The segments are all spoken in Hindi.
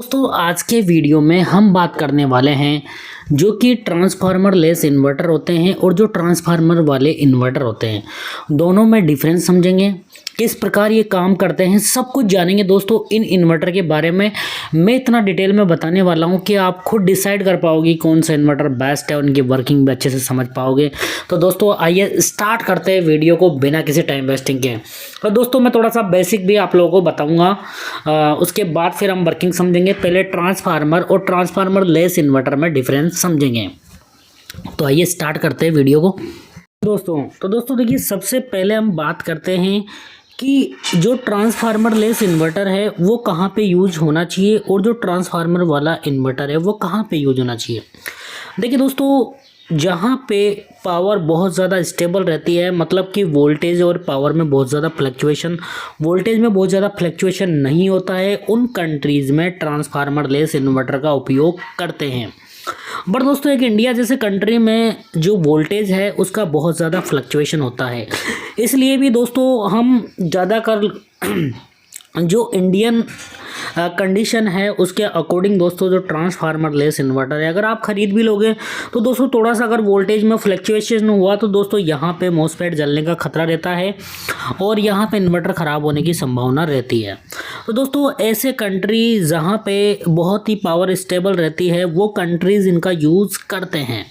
दोस्तों आज के वीडियो में हम बात करने वाले हैं जो कि ट्रांसफार्मर लेस इन्वर्टर होते हैं और जो ट्रांसफार्मर वाले इन्वर्टर होते हैं, दोनों में डिफरेंस समझेंगे, किस प्रकार ये काम करते हैं, सब कुछ जानेंगे। दोस्तों इन इन्वर्टर के बारे में मैं इतना डिटेल में बताने वाला हूं कि आप खुद डिसाइड कर पाओगे कौन सा इन्वर्टर बेस्ट है, उनकी वर्किंग भी अच्छे से समझ पाओगे। तो दोस्तों आइए स्टार्ट करते हैं वीडियो को बिना किसी टाइम वेस्टिंग के। तो दोस्तों मैं थोड़ा सा बेसिक भी आप लोगों को बताऊँगा, उसके बाद फिर हम वर्किंग समझेंगे। पहले ट्रांसफार्मर और ट्रांसफार्मर लेस इन्वर्टर में डिफरेंस समझेंगे। तो आइए स्टार्ट करते हैं वीडियो को। दोस्तों देखिए, सबसे पहले हम बात करते हैं कि जो ट्रांसफार्मर लेस इन्वर्टर है वो कहाँ पे यूज होना चाहिए और जो ट्रांसफार्मर वाला इन्वर्टर है वो कहाँ पे यूज होना चाहिए। देखिए दोस्तों, जहाँ पे पावर बहुत ज़्यादा स्टेबल रहती है, मतलब कि वोल्टेज और पावर में बहुत ज़्यादा फ्लक्चुएशन नहीं होता है, उन कंट्रीज़ में ट्रांसफार्मर लेस इन्वर्टर का उपयोग करते हैं। बट दोस्तों एक इंडिया जैसे कंट्री में जो वोल्टेज है उसका बहुत ज़्यादा फ्लक्चुएशन होता है, इसलिए भी दोस्तों हम ज़्यादातर जो इंडियन कंडीशन है उसके अकॉर्डिंग दोस्तों जो ट्रांसफार्मर लेस इन्वर्टर है अगर आप ख़रीद भी लोगे तो दोस्तों थोड़ा सा अगर वोल्टेज में फ्लक्चुएशन हुआ तो दोस्तों यहाँ पे मॉसफेट जलने का खतरा रहता है और यहाँ पे इन्वर्टर ख़राब होने की संभावना रहती है। तो दोस्तों ऐसे कंट्री जहाँ पे बहुत ही पावर स्टेबल रहती है वो कंट्रीज़ इनका यूज़ करते हैं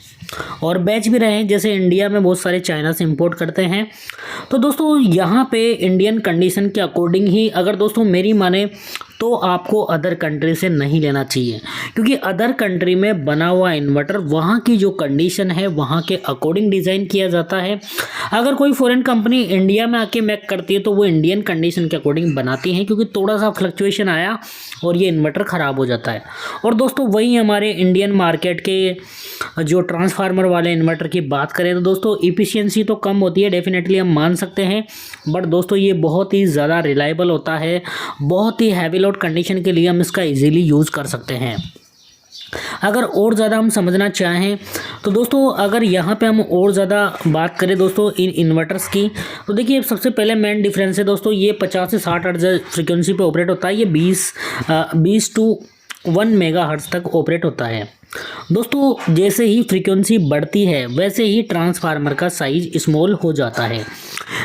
और बेच भी रहे हैं। जैसे इंडिया में बहुत सारे चाइना से इंपोर्ट करते हैं। तो दोस्तों यहाँ पे इंडियन कंडीशन के अकॉर्डिंग ही अगर दोस्तों मेरी माने तो आपको अदर कंट्री से नहीं लेना चाहिए, क्योंकि अदर कंट्री में बना हुआ इन्वर्टर वहाँ की जो कंडीशन है वहाँ के अकॉर्डिंग डिज़ाइन किया जाता है। अगर कोई फॉरेन कंपनी इंडिया में आके मेक करती है तो वो इंडियन कंडीशन के अकॉर्डिंग बनाती हैं, क्योंकि थोड़ा सा फ्लक्चुएशन आया और ये इन्वर्टर ख़राब हो जाता है। और दोस्तों वही हमारे इंडियन मार्केट के जो ट्रांसफार्मर वाले इन्वर्टर की बात करें तो दोस्तों इफ़िशियंसी तो कम होती है, डेफिनेटली हम मान सकते हैं, बट दोस्तों ये बहुत ही ज़्यादा रिलायबल होता है। बहुत ही हैवी लोड कंडीशन के लिए हम इसका इजीली यूज़ कर सकते हैं। अगर और ज़्यादा हम समझना चाहें तो दोस्तों अगर यहाँ पे हम और ज़्यादा बात करें दोस्तों इन इन्वर्टर्स की, तो देखिए सबसे पहले मेन डिफरेंस है दोस्तों, ये 50 से 60 हर्ट्ज फ्रीक्वेंसी पे ऑपरेट होता है, ये 20 टू 1 मेगाहर्ट्ज तक ऑपरेट होता है। दोस्तों जैसे ही फ्रीक्वेंसी बढ़ती है वैसे ही ट्रांसफार्मर का साइज स्मॉल हो जाता है।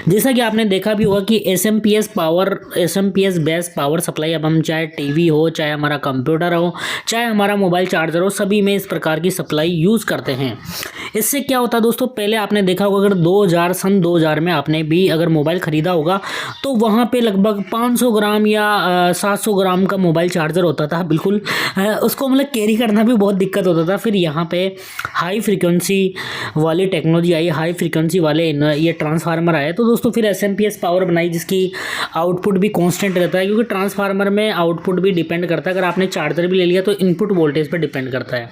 जैसा कि आपने देखा भी होगा कि एसएमपीएस बेस पावर सप्लाई, अब हम चाहे टीवी हो, चाहे हमारा कंप्यूटर हो, चाहे हमारा मोबाइल चार्जर हो, सभी में इस प्रकार की सप्लाई यूज़ करते हैं। इससे क्या होता है दोस्तों, पहले आपने देखा होगा अगर सन 2000 में आपने भी अगर मोबाइल ख़रीदा होगा तो वहाँ पे लगभग 500 ग्राम या 700 ग्राम का मोबाइल चार्जर होता था। बिल्कुल उसको मतलब कैरी करना भी बहुत दिक्कत होता था। फिर यहाँ पे हाई फ्रीक्वेंसी वाली टेक्नोलॉजी आई, हाई फ्रीक्वेंसी वाले ये ट्रांसफार्मर आए, तो दोस्तों फिर एसएमपीएस पावर बनाई जिसकी आउटपुट भी कांस्टेंट रहता है, क्योंकि ट्रांसफार्मर में आउटपुट भी डिपेंड करता है। अगर आपने चार्जर भी ले लिया तो इनपुट वोल्टेज पर डिपेंड करता है,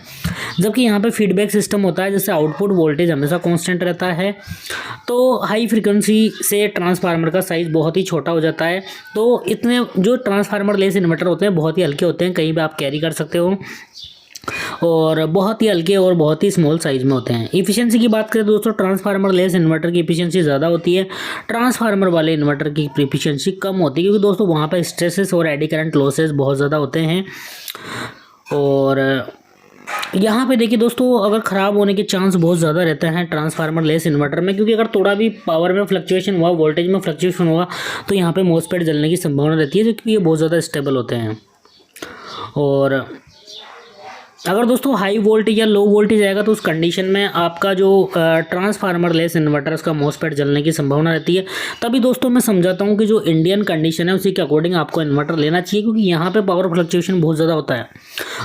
जबकि यहाँ पे फीडबैक सिस्टम होता है जिससे आउटपुट वोल्टेज हमेशा कांस्टेंट रहता है। तो हाई फ्रीक्वेंसी से ट्रांसफार्मर का साइज़ बहुत ही छोटा हो जाता है। तो इतने जो ट्रांसफार्मर लेस इन्वर्टर होते हैं बहुत ही हल्के होते हैं, कहीं भी आप कैरी कर सकते हो, और बहुत ही हल्के और बहुत ही स्मॉल साइज़ में होते हैं। इफ़िशियंसी की बात करें तो दोस्तों ट्रांसफार्मर लेस इन्वर्टर की इफ़िशियंसी ज़्यादा होती है, ट्रांसफार्मर वाले इन्वर्टर की इफ़िशियंसी कम होती है, क्योंकि दोस्तों वहाँ पर स्ट्रेसेस और एडी करंट लॉसेस बहुत ज़्यादा होते हैं। और यहाँ पे देखिए दोस्तों अगर ख़राब होने के चांस बहुत ज़्यादा रहते हैं ट्रांसफार्मर लेस इन्वर्टर में, क्योंकि अगर थोड़ा भी पावर में फ्लक्चुएशन हुआ, वोल्टेज में फ्लक्चुएशन हुआ तो यहाँ पे मॉसफेट जलने की संभावना रहती है, क्योंकि ये बहुत ज़्यादा स्टेबल होते हैं। और अगर दोस्तों हाई वोल्टेज या लो वोल्टेज आएगा तो उस कंडीशन में आपका जो ट्रांसफार्मर लेस इन्वर्टर उसका मॉसफेट जलने की संभावना रहती है। तभी दोस्तों मैं समझाता हूँ कि जो इंडियन कंडीशन है उसी के अकॉर्डिंग आपको इन्वर्टर लेना चाहिए, क्योंकि यहाँ पे पावर फ्लक्चुएशन बहुत ज़्यादा होता है।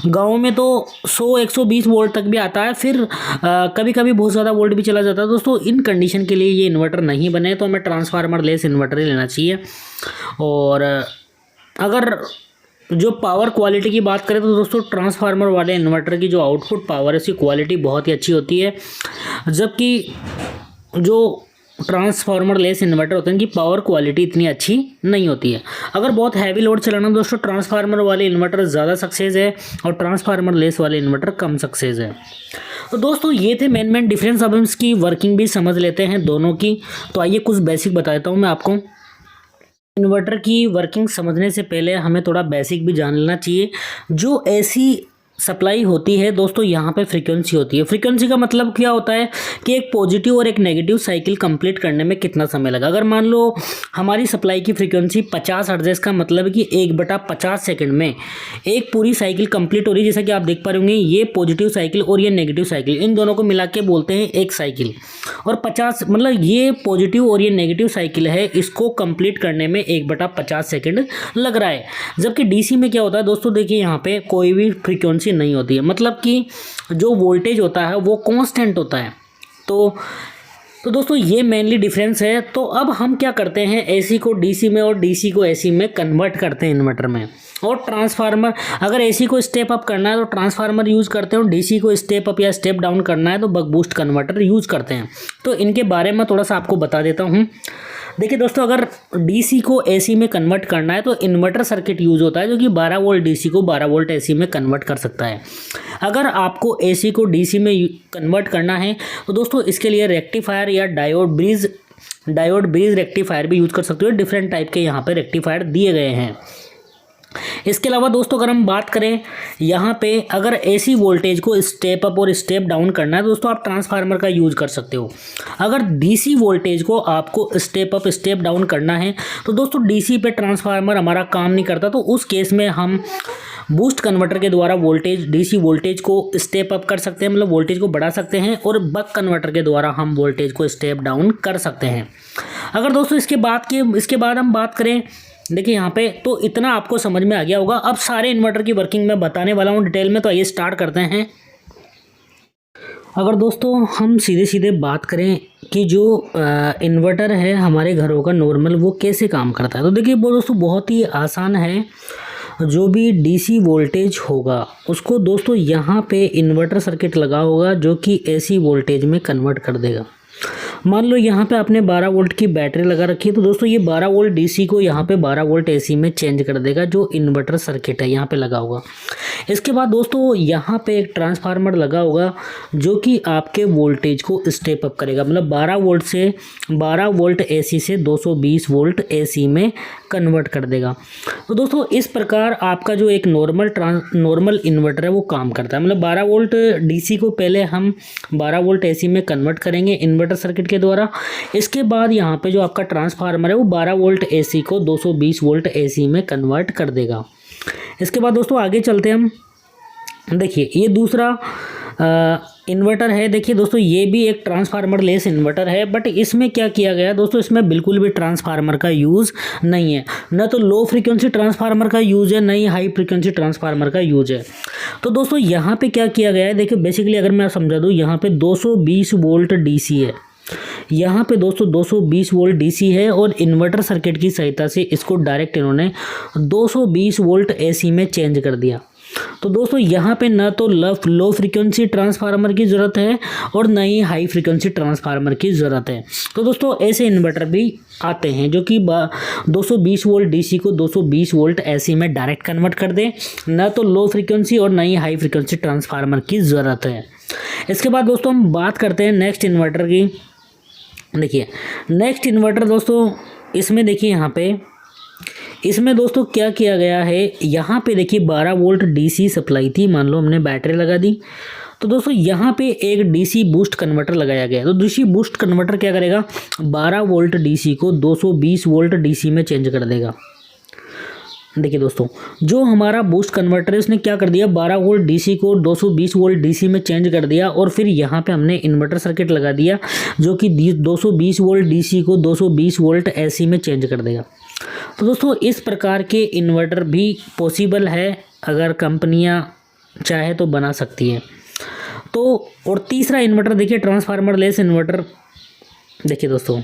गाँव में तो 100-120 वोल्ट तक भी आता है, फिर कभी कभी बहुत ज़्यादा वोल्ट भी चला जाता है। दोस्तों इन कंडीशन के लिए ये इन्वर्टर नहीं बने तो हमें ट्रांसफार्मर लेस इन्वर्टर ही लेना चाहिए। और अगर जो पावर क्वालिटी की बात करें तो दोस्तों ट्रांसफार्मर वाले इन्वर्टर की जो आउटपुट पावर है उसकी क्वालिटी बहुत ही अच्छी होती है, जबकि जो ट्रांसफार्मर लेस इन्वर्टर होते हैं उनकी पावर क्वालिटी इतनी अच्छी नहीं होती है। अगर बहुत हैवी लोड चलाना दोस्तों ट्रांसफार्मर वाले इन्वर्टर ज़्यादा सक्सेस है और ट्रांसफार्मर लेस वाले इन्वर्टर कम सक्सेस है। तो दोस्तों ये थे मेन डिफरेंस। अब हम इसकी वर्किंग भी समझ लेते हैं दोनों की। तो आइए कुछ बेसिक बता देता हूँ मैं आपको। इन्वर्टर की वर्किंग समझने से पहले हमें थोड़ा बेसिक भी जान लेना चाहिए। जो ऐसी सप्लाई होती है दोस्तों, यहाँ पे फ्रीक्वेंसी होती है। फ्रीक्वेंसी का मतलब क्या होता है कि एक पॉजिटिव और एक नेगेटिव साइकिल कंप्लीट करने में कितना समय लगा। अगर मान लो हमारी सप्लाई की फ्रीक्वेंसी 50 हर्ट्ज है, इसका मतलब है कि 1/50 सेकंड में एक पूरी साइकिल कंप्लीट हो रही है। जैसा कि आप देख पा रहे होंगे, ये पॉजिटिव साइकिल और ये नेगेटिव साइकिल, इन दोनों को मिला के बोलते हैं एक साइकिल। और 50 मतलब ये पॉजिटिव और ये नेगेटिव साइकिल है, इसको कंप्लीट करने में 1/50 सेकंड लग रहा है। जबकि डीसी में क्या होता है दोस्तों, देखिए यहाँ पे कोई भी फ्रीक्वेंसी नहीं होती है, मतलब कि जो वोल्टेज होता है वो कांस्टेंट होता है। तो दोस्तों ये मेनली डिफरेंस है। तो अब हम क्या करते हैं, एसी को डीसी में और डीसी को एसी में कन्वर्ट करते हैं इन्वर्टर में। और ट्रांसफार्मर, अगर एसी को स्टेप अप करना है तो ट्रांसफार्मर यूज़ करते हैं, और डीसी को स्टेप अप या स्टेप डाउन करना है तो बक बूस्ट कन्वर्टर यूज़ करते हैं। तो इनके बारे में थोड़ा सा आपको बता देता हूँ। देखिए दोस्तों, अगर डीसी को एसी में कन्वर्ट करना है तो इन्वर्टर सर्किट यूज़ होता है, जो कि 12 वोल्ट डीसी को 12 वोल्ट एसी में कन्वर्ट कर सकता है। अगर आपको एसी को डीसी में कन्वर्ट करना है तो दोस्तों इसके लिए रेक्टिफायर या डायोड ब्रिज रेक्टिफायर भी यूज़ कर सकते हो। डिफरेंट टाइप के यहाँ पे रेक्टिफायर दिए गए हैं। इसके अलावा दोस्तों अगर हम बात करें यहाँ पे, अगर एसी वोल्टेज को स्टेप अप और स्टेप डाउन करना है दोस्तों, आप ट्रांसफार्मर का यूज़ कर सकते हो। अगर डीसी वोल्टेज को आपको स्टेप अप स्टेप डाउन करना है तो दोस्तों डीसी पे ट्रांसफार्मर हमारा काम नहीं करता, तो उस केस में हम बूस्ट कन्वर्टर के द्वारा डीसी वोल्टेज को स्टेप अप कर सकते हैं, मतलब वोल्टेज को बढ़ा सकते हैं, और बक कन्वर्टर के द्वारा हम वोल्टेज को स्टेप डाउन कर सकते हैं। अगर दोस्तों इसके बाद हम बात करें, देखिए यहाँ पे तो इतना आपको समझ में आ गया होगा। अब सारे इन्वर्टर की वर्किंग मैं बताने वाला हूँ डिटेल में, तो आइए स्टार्ट करते हैं। अगर दोस्तों हम सीधे बात करें कि जो इन्वर्टर है हमारे घरों का नॉर्मल, वो कैसे काम करता है, तो देखिए वो दोस्तों बहुत ही आसान है। जो भी डीसी वोल्टेज होगा उसको दोस्तों यहाँ पे इन्वर्टर सर्किट लगा होगा, जो कि एसी वोल्टेज में कन्वर्ट कर देगा। मान लो यहाँ पे आपने 12 वोल्ट की बैटरी लगा रखी है, तो दोस्तों ये 12 वोल्ट डीसी को यहाँ पे 12 वोल्ट एसी में चेंज कर देगा, जो इन्वर्टर सर्किट है यहाँ पे लगा होगा। इसके बाद दोस्तों यहाँ पे एक ट्रांसफार्मर लगा होगा, जो कि आपके वोल्टेज को स्टेप अप करेगा, मतलब 12 वोल्ट एसी से 220 वोल्ट एसी में कन्वर्ट कर देगा। तो दोस्तों इस प्रकार आपका जो एक नॉर्मल इन्वर्टर है वो काम करता है। मतलब 12 वोल्ट डीसी को पहले हम 12 वोल्ट एसी में कन्वर्ट करेंगे इन्वर्टर सर्किट के द्वारा। इसके बाद यहाँ पे जो आपका ट्रांसफार्मर है वो 12 वोल्ट एसी को 220 वोल्ट एसी में कन्वर्ट कर देगा। इसके बाद दोस्तों आगे चलते हैं हम। देखिए ये दूसरा इन्वर्टर है। देखिए दोस्तों ये भी एक ट्रांसफार्मर लेस इन्वर्टर है, बट इसमें क्या किया गया है दोस्तों, इसमें बिल्कुल भी ट्रांसफार्मर का यूज़ नहीं है। न तो लो फ्रीक्वेंसी ट्रांसफार्मर का यूज़ है, न ही हाई फ्रीक्वेंसी ट्रांसफार्मर का यूज़ है। तो दोस्तों यहाँ पे क्या किया गया है, देखिए बेसिकली अगर मैं समझा दूँ, यहाँ पे 220 वोल्ट डीसी है, यहाँ पे दोस्तों 220 वोल्ट डीसी है, और इन्वर्टर सर्किट की सहायता से इसको डायरेक्ट इन्होंने 220 वोल्ट एसी में चेंज कर दिया। तो दोस्तों यहाँ पे न तो लो फ्रीक्वेंसी ट्रांसफार्मर की ज़रूरत है और न ही हाई फ्रीक्वेंसी ट्रांसफार्मर की ज़रूरत है। तो दोस्तों ऐसे इन्वर्टर भी आते हैं जो कि 220 वोल्ट डीसी को 220 वोल्ट एसी में डायरेक्ट कन्वर्ट कर दे। न तो लो फ्रीक्वेंसी और न ही हाई फ्रीक्वेंसी ट्रांसफार्मर की ज़रूरत है। इसके बाद दोस्तों हम बात करते हैं नेक्स्ट इन्वर्टर की। देखिए नेक्स्ट इन्वर्टर दोस्तों, इसमें देखिए यहाँ पे, इसमें दोस्तों क्या किया गया है, यहाँ पे देखिए 12 वोल्ट डीसी सप्लाई थी, मान लो हमने बैटरी लगा दी, तो दोस्तों यहाँ पे एक डीसी बूस्ट कन्वर्टर लगाया गया है। तो डीसी बूस्ट कन्वर्टर क्या करेगा, 12 वोल्ट डीसी को 220 वोल्ट डीसी में चेंज कर देगा। देखिए दोस्तों जो हमारा बूस्ट कन्वर्टर है उसने क्या कर दिया, 12 वोल्ट डीसी को 220 वोल्ट डीसी में चेंज कर दिया, और फिर यहाँ पे हमने इन्वर्टर सर्किट लगा दिया जो कि 220 वोल्ट डीसी को 220 वोल्ट एसी में चेंज कर देगा। तो दोस्तों इस प्रकार के इन्वर्टर भी पॉसिबल है, अगर कंपनियां चाहे तो बना सकती हैं। तो और तीसरा इन्वर्टर देखिए ट्रांसफार्मर लेस इन्वर्टर। देखिए दोस्तों,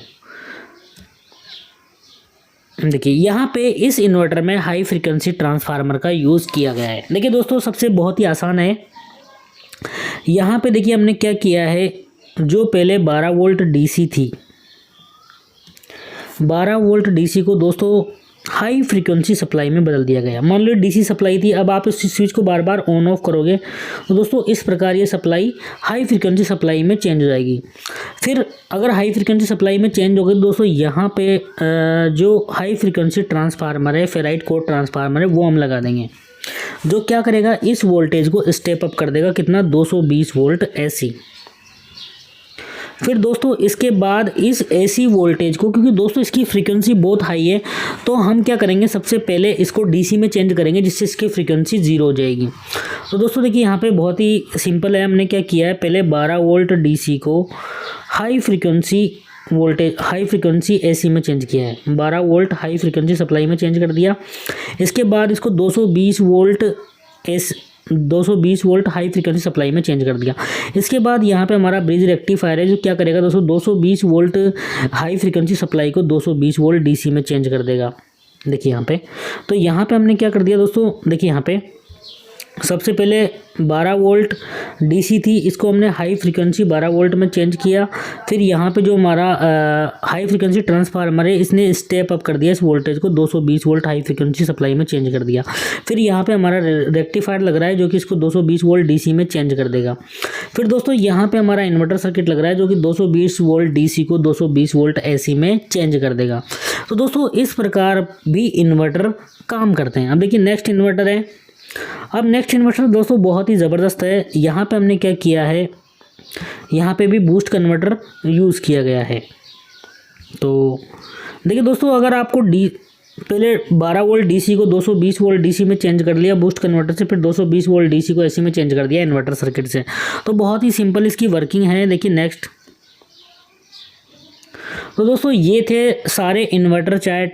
देखिए यहाँ पे इस इन्वर्टर में हाई फ्रीक्वेंसी ट्रांसफार्मर का यूज़ किया गया है। देखिए दोस्तों सबसे बहुत ही आसान है। यहाँ पे देखिए हमने क्या किया है, जो पहले 12 वोल्ट डीसी थी, 12 वोल्ट डीसी को दोस्तों हाई फ्रीक्वेंसी सप्लाई में बदल दिया गया। मान लो डीसी सप्लाई थी, अब आप इस स्विच को बार बार ऑन ऑफ करोगे तो दोस्तों इस प्रकार ये सप्लाई हाई फ्रीक्वेंसी सप्लाई में चेंज हो जाएगी। फिर अगर हाई फ्रीक्वेंसी सप्लाई में चेंज हो गई तो दोस्तों यहाँ पे जो हाई फ्रीक्वेंसी ट्रांसफार्मर है, फेराइट कोर ट्रांसफार्मर है, वो हम लगा देंगे, जो क्या करेगा, इस वोल्टेज को स्टेप अप कर देगा। कितना? 220 वोल्ट एसी। फिर दोस्तों इसके बाद इस एसी वोल्टेज को, क्योंकि दोस्तों इसकी फ्रीक्वेंसी बहुत हाई है, तो हम क्या करेंगे, सबसे पहले इसको डीसी में चेंज करेंगे, जिससे इसकी फ्रीक्वेंसी 0 हो जाएगी। तो दोस्तों देखिए यहाँ पे बहुत ही सिंपल है। हमने क्या किया है, पहले 12 वोल्ट डीसी को high frequency voltage, high frequency AC में चेंज किया है। 12 वोल्ट हाई फ्रीक्वेंसी सप्लाई में चेंज कर दिया। इसके बाद इसको 220 वोल्ट हाई फ्रीक्वेंसी सप्लाई में चेंज कर दिया। इसके बाद यहाँ पे हमारा ब्रिज रेक्टिफायर है, जो क्या करेगा दोस्तों, 220 वोल्ट हाई फ्रीक्वेंसी सप्लाई को 220 वोल्ट डीसी में चेंज कर देगा। देखिए यहाँ पे, तो यहाँ पे हमने क्या कर दिया दोस्तों, देखिए यहाँ पे सबसे पहले 12 वोल्ट डीसी थी, इसको हमने हाई फ्रीक्वेंसी 12 वोल्ट में चेंज किया। फिर यहाँ पे जो हमारा हाई फ्रीक्वेंसी ट्रांसफार्मर है, इसने स्टेप अप कर दिया इस वोल्टेज को, 220 वोल्ट हाई फ्रीक्वेंसी सप्लाई में चेंज कर दिया। फिर यहाँ पे हमारा रेक्टिफायर लग रहा है, जो कि इसको 220 वोल्ट डीसी में चेंज कर देगा। फिर दोस्तों यहाँ पे हमारा इन्वर्टर सर्किट लग रहा है, जो कि 220 वोल्ट डीसी को 220 वोल्ट एसी में चेंज कर देगा। तो दोस्तों इस प्रकार भी इन्वर्टर काम करते हैं। अब देखिए नेक्स्ट इन्वर्टर है। अब नेक्स्ट इन्वर्टर दोस्तों बहुत ही ज़बरदस्त है। यहाँ पे हमने क्या किया है, यहाँ पे भी बूस्ट कन्वर्टर यूज़ किया गया है। तो देखिए दोस्तों, अगर आपको पहले 12 वोल्ट डीसी को 220 वोल्ट डीसी में चेंज कर लिया बूस्ट कन्वर्टर से, फिर 220 वोल्ट डीसी को एसी में चेंज कर दिया इन्वर्टर सर्किट से, तो बहुत ही सिंपल इसकी वर्किंग है। देखिए नेक्स्ट, तो दोस्तों ये थे सारे इन्वर्टर, चाहे